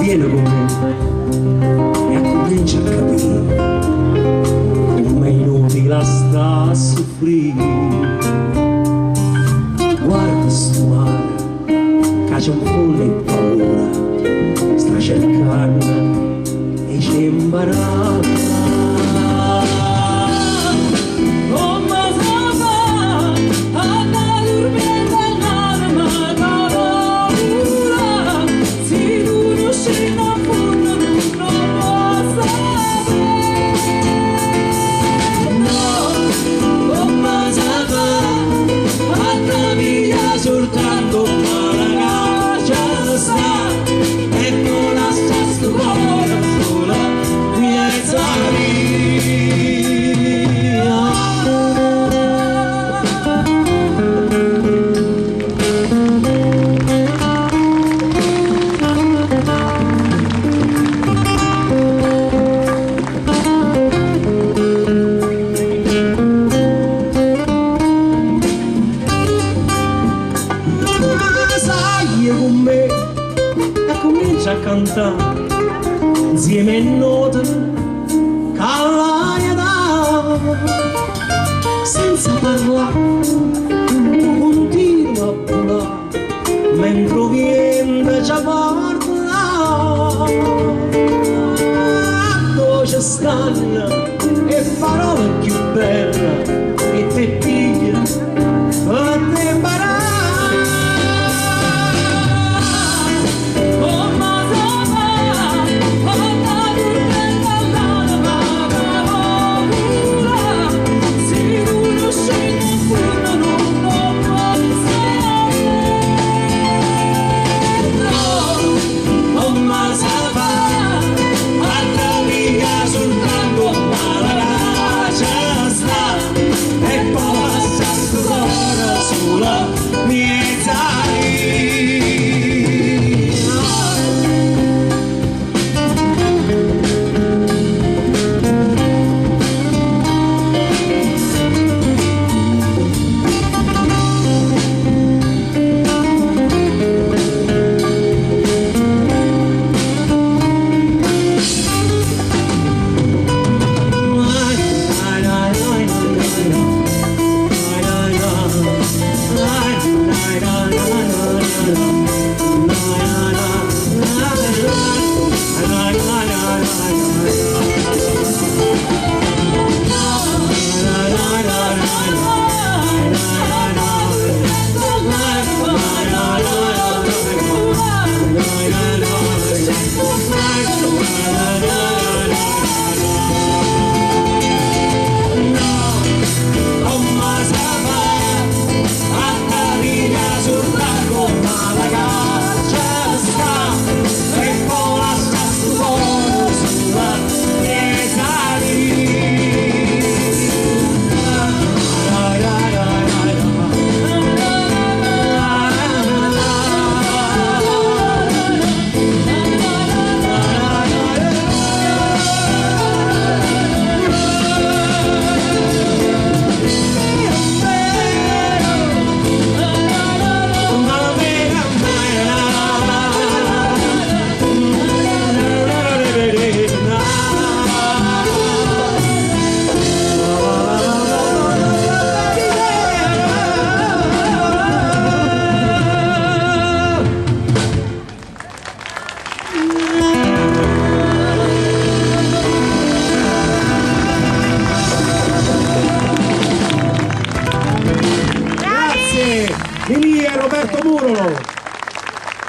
Vieni con me e comincia a capire come è inutile sta a soffrire. Guarda sto mare che c'è un fondo in paura, sta cercando e c'è imparata. Con me e comincia a cantare insieme a note che l'aria dà, senza parlare continua a volare mentre viene ci parla. Dove stanno e parole più belle e te